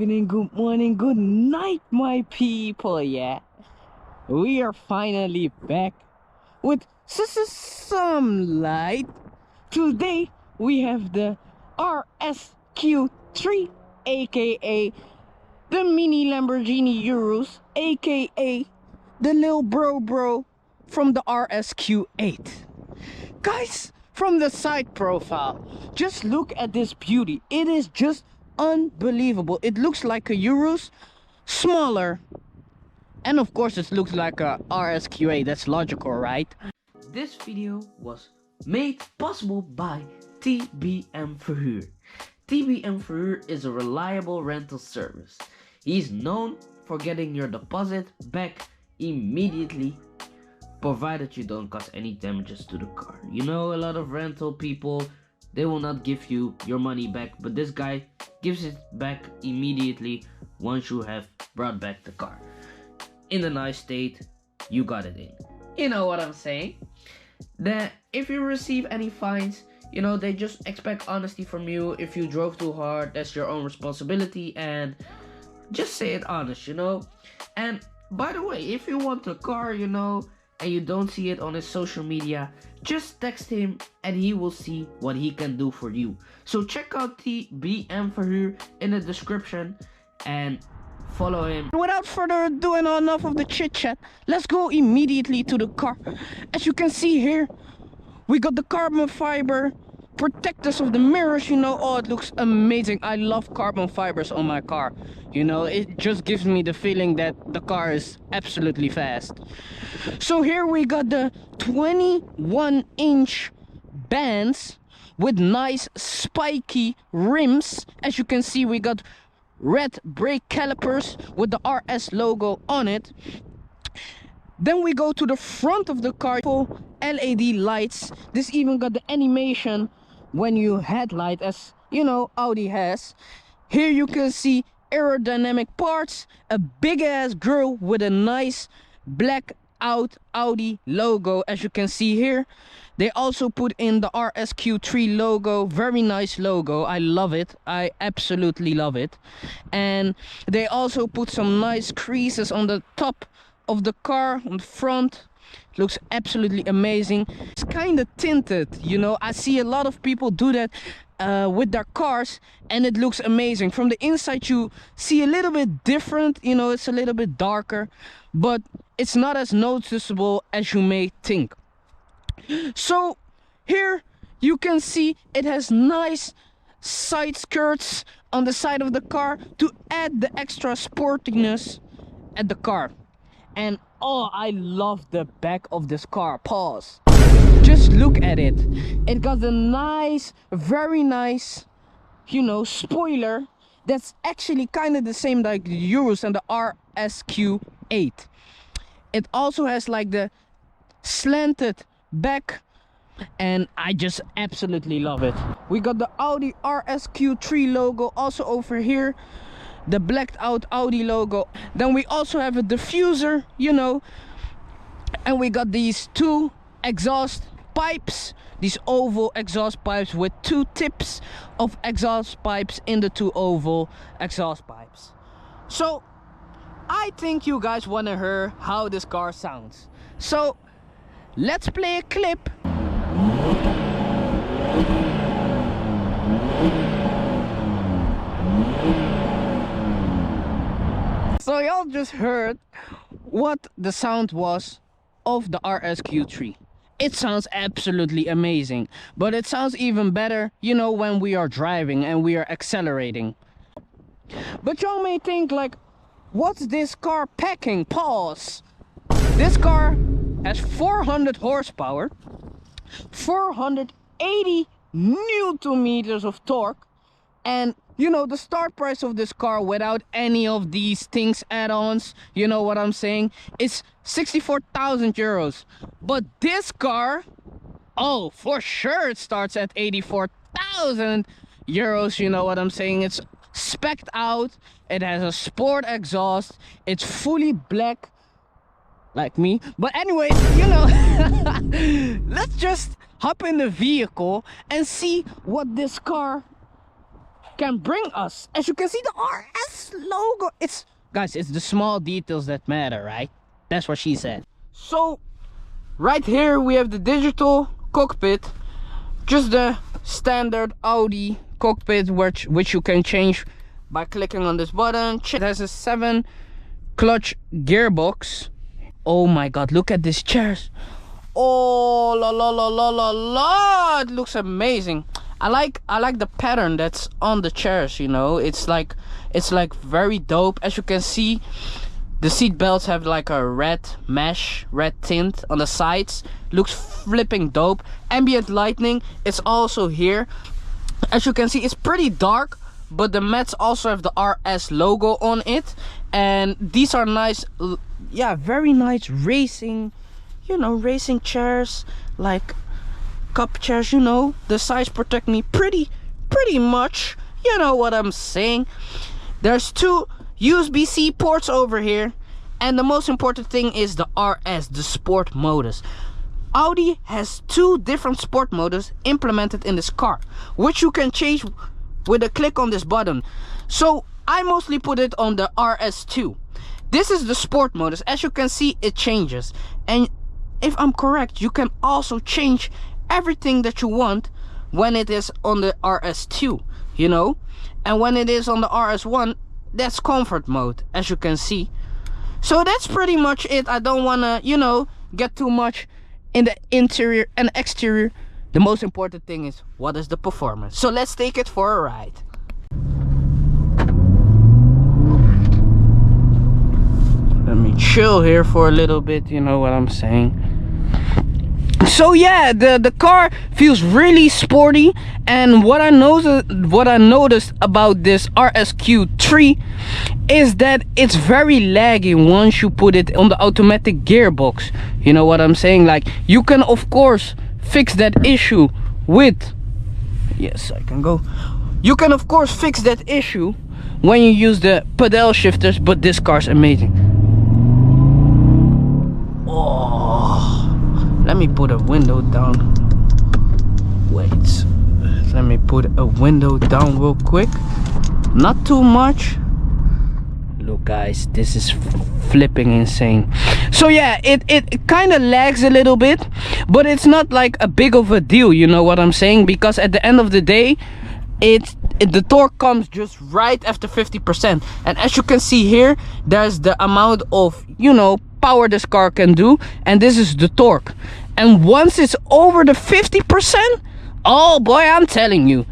evening, good morning, good night, my people. Yeah, we are finally back with some light. Today we have the Rsq3, aka the mini Lamborghini Urus, aka the little bro from the Rsq8. Guys, from the side profile, just look at this beauty. It is just unbelievable. It looks like a Urus, smaller, and of course it looks like a Rsq8. That's logical, right? This video was made possible by TBM Verhuur. TBM Verhuur is a reliable rental service. He's known for getting your deposit back immediately, provided you don't cause any damages to the car. You know, a lot of rental people, they will not give you your money back, but this guy gives it back immediately once you have brought back the car in a nice state you got it in. You know what I'm saying? That if you receive any fines, you know, they just expect honesty from you. If you drove too hard, that's your own responsibility, and just say it honest, you know. And by the way, if you want a car, you know, and you don't see it on his social media, just text him and he will see what he can do for you. So check out TBM Verhuur in the description and follow him. Without further ado and enough of the chit chat, let's go immediately to the car. As you can see here, we got the carbon fiber protectors of the mirrors, you know. Oh, it looks amazing. I love carbon fibers on my car, you know. It just gives me the feeling that the car is absolutely fast. So here we got the 21-inch bands with nice spiky rims. As you can see, we got red brake calipers with the RS logo on it. Then we go to the front of the car, full LED lights. This even got the animation when you headlight, as you know Audi has. Here you can see aerodynamic parts, a big ass grille with a nice black out Audi logo, as you can see here. They also put in the Rsq3 logo, very nice logo. I love it, I absolutely love it. And they also put some nice creases on the top of the car, on the front. Looks absolutely amazing. It's kind of tinted, you know. I see a lot of people do that with their cars, and it looks amazing. From the inside you see a little bit different, you know. It's a little bit darker, but it's not as noticeable as you may think. So here you can see it has nice side skirts on the side of the car to add the extra sportiness at the car. And oh, I love the back of this car. Pause. Just look at it. It got a nice, very nice, you know, spoiler that's actually kind of the same like the Urus and the Rsq8. It also has like the slanted back, and I just absolutely love it. We got the Audi Rsq3 logo also over here, the blacked out Audi logo. Then we also have a diffuser, you know, and we got these two exhaust pipes, these oval exhaust pipes with two tips of exhaust pipes in the two oval exhaust pipes. So I think you guys want to hear how this car sounds, so let's play a clip. So y'all just heard what the sound was of the Rsq3. It sounds absolutely amazing, but it sounds even better, you know, when we are driving and we are accelerating. But y'all may think like, what's this car packing? Pause. This car has 400 horsepower, 480 newton meters of torque, and you know, the start price of this car without any of these things add-ons, you know what I'm saying, it's 64,000 euros. But this car, oh, for sure it starts at 84,000 euros, you know what I'm saying. It's specced out, it has a sport exhaust, it's fully black like me. But anyways, you know, let's just hop in the vehicle and see what this car can bring us. As you can see, the RS logo. It's, guys, it's the small details that matter, right? That's what she said. So right here we have the digital cockpit, just the standard Audi cockpit, which you can change by clicking on this button. It has a 7 clutch gearbox. Oh my god, look at these chairs. Oh la la la la la la, it looks amazing. I like the pattern that's on the chairs, you know. It's like very dope. As you can see, the seat belts have like a red tint on the sides. Looks flipping dope. Ambient lighting, it's also here. As you can see, it's pretty dark, but the mats also have the RS logo on it. And these are nice, yeah, very nice racing, you know, racing chairs, like cup chairs, you know. The sides protect me pretty much, you know what I'm saying. There's 2 USB-C ports over here, and the most important thing is the RS, the sport modus. Audi has 2 different sport modus implemented in this car, which you can change with a click on this button. So I mostly put it on the RS2. This is the sport modus. As you can see, it changes, and if I'm correct, you can also change everything that you want when it is on the RS2, you know. And when it is on the RS1, that's comfort mode, as you can see. So that's pretty much it. I don't want to, you know, get too much in the interior and exterior. The most important thing is, what is the performance? So let's take it for a ride. Let me chill here for a little bit, you know what I'm saying. So yeah, the car feels really sporty, and what I noticed about this Rsq3 is that it's very laggy once you put it on the automatic gearbox. You know what I'm saying? Like, you can of course fix that issue with, yes, I can go. You can of course fix that issue when you use the pedal shifters, but this car's amazing. Oh, let me put a window down. Wait, let me put a window down real quick. Not too much. Look guys, this is flipping insane. So yeah, it kind of lags a little bit, but it's not like a big of a deal, you know what I'm saying? Because at the end of the day, the torque comes just right after 50%. And as you can see here, there's the amount of, you know, power this car can do, and this is the torque. And once it's over the 50%, oh boy, I'm telling you,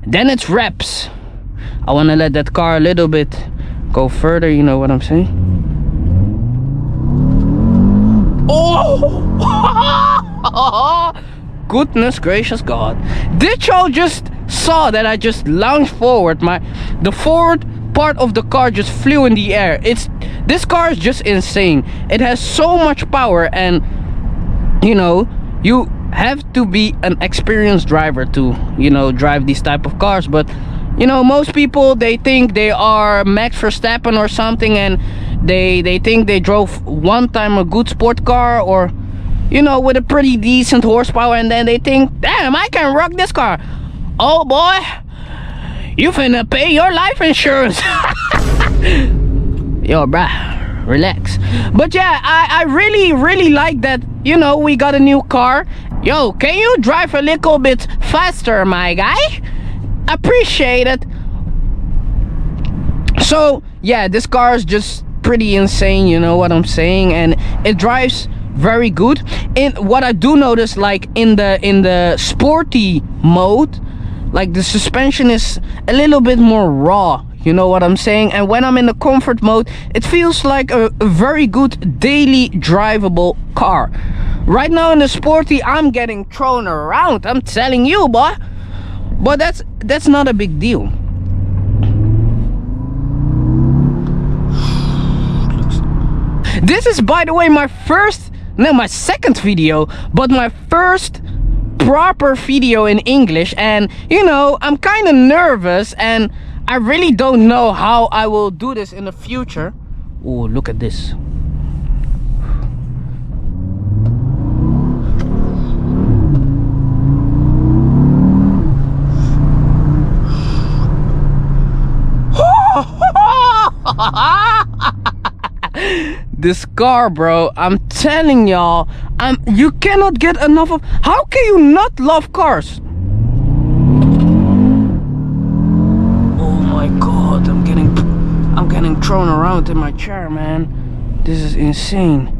then it's reps. I want to let that car a little bit go further, you know what I'm saying? Oh goodness gracious God, did y'all just saw that I just lunged forward? The forward part of the car just flew in the air. This car is just insane. It has so much power, and you know, you have to be an experienced driver to, you know, drive these type of cars. But you know, most people, they think they are Max Verstappen or something, and they think they drove one time a good sport car, or you know, with a pretty decent horsepower, and then they think, damn, I can rock this car. Oh boy, you finna pay your life insurance. Yo bruh, relax. But yeah, I really like that, you know, we got a new car. Yo, can you drive a little bit faster, my guy? Appreciate it. So yeah, this car is just pretty insane, you know what I'm saying, and it drives very good. In what I do notice, like in the sporty mode, like the suspension is a little bit more raw, you know what I'm saying. And when I'm in the comfort mode, it feels like a very good daily drivable car. Right now in the sporty, I'm getting thrown around, I'm telling you, boy. But that's not a big deal. This is, by the way, my second video, but my first proper video in English. And you know, I'm kind of nervous, and I really don't know how I will do this in the future. Oh, look at this. This car, bro, I'm telling y'all, you cannot get enough of. How can you not love cars? Oh my god, I'm getting thrown around in my chair, man. This is insane.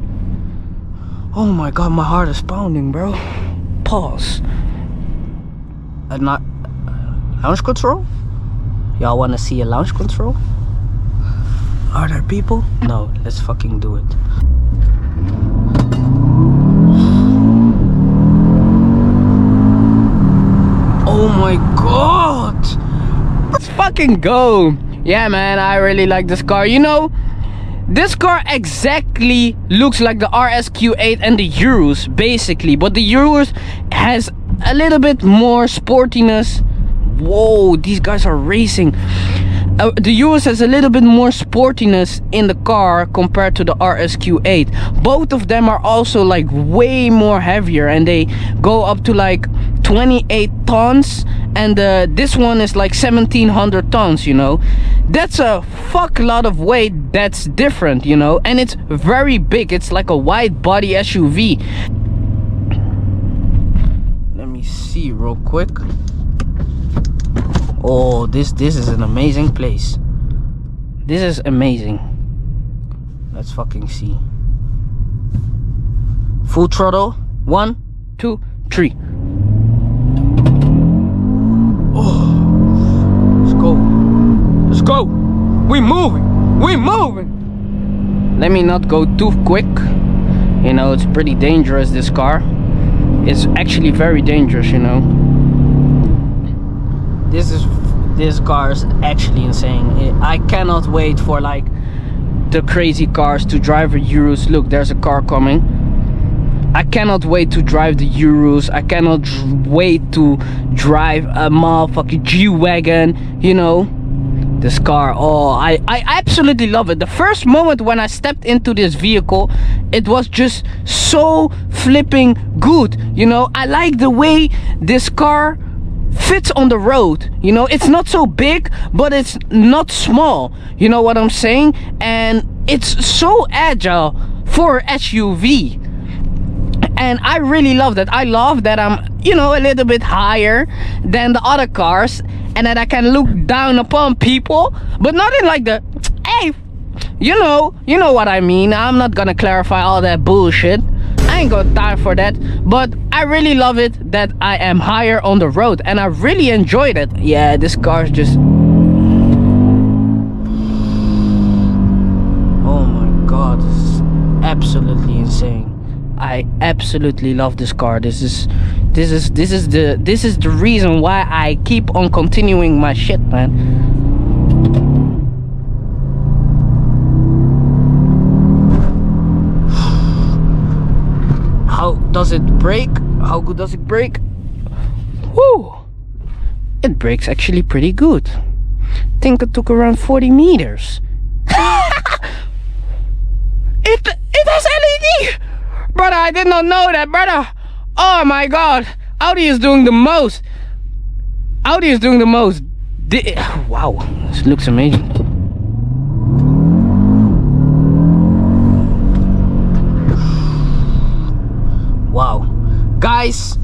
Oh my god, my heart is pounding, bro. Pause. Not launch control? Y'all wanna see a launch control? Are there people? No, let's fucking do it. Oh my god! Let's fucking go! Yeah, man, I really like this car. You know, this car exactly looks like the Rsq8 and the Urus, basically. But the Urus has a little bit more sportiness. Whoa, these guys are racing. The Urus has a little bit more sportiness in the car compared to the Rsq8. Both of them are also like way more heavier, and they go up to like 28 tons, and this one is like 1700 tons, you know. That's a fuck lot of weight that's different, you know, and it's very big. It's like a wide body SUV. Let me see real quick. Oh, this is an amazing place. This is amazing. Let's fucking see. Full throttle. 1, 2, 3. Oh, let's go. Let's go. We moving. We moving. Let me not go too quick. You know, it's pretty dangerous, this car. It's actually very dangerous, you know. This car is actually insane. I cannot wait for like the crazy cars to drive a Urus. Look, there's a car coming. I cannot wait to drive the Urus. I cannot wait to drive a motherfucking G-Wagon, you know. This car, oh, I absolutely love it. The first moment when I stepped into this vehicle, it was just so flipping good, you know. I like the way this car fits on the road, you know. It's not so big, but it's not small, you know what I'm saying. And it's so agile for SUV, and I really love that. I love that I'm, you know, a little bit higher than the other cars, and that I can look down upon people, but not in like the, hey, you know what I mean. I'm not gonna clarify all that bullshit. I ain't got time for that. But I really love it that I am higher on the road, and I really enjoyed it. Yeah, this car is just, oh my god, this is absolutely insane. I absolutely love this car. This is the reason why I keep on continuing my shit, man. How does it brake? How good does it brake? Woo! It brakes actually pretty good. I think it took around 40 meters. It has LED! Brother, I did not know that, brother. Oh my god. Audi is doing the most. Audi is doing the most. Wow, this looks amazing. Wow. Guys,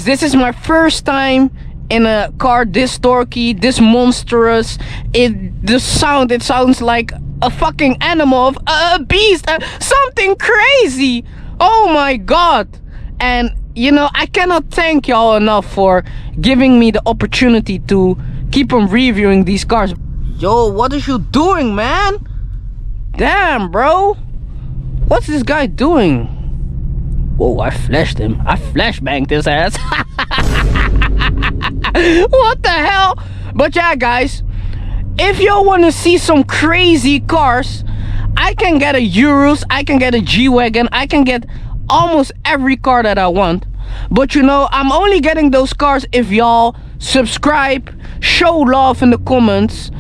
this is my first time in a car this torquey, this monstrous. The sound, it sounds like a fucking animal, a beast, something crazy. Oh my god. And you know, I cannot thank y'all enough for giving me the opportunity to keep on reviewing these cars. Yo, what is you doing, man? Damn, bro, what's this guy doing? Whoa, I flashed him. I flashbanged his ass. What the hell? But yeah, guys, if y'all want to see some crazy cars, I can get a Urus, I can get a G-Wagon, I can get almost every car that I want. But you know, I'm only getting those cars if y'all subscribe, show love in the comments.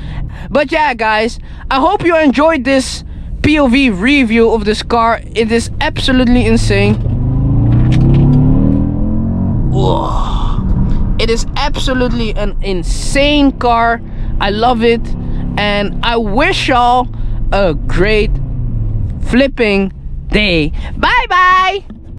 But yeah, guys, I hope you enjoyed this POV review of this car. It is absolutely insane. Whoa. It is absolutely an insane car. I love it, and I wish y'all a great flipping day. Bye bye.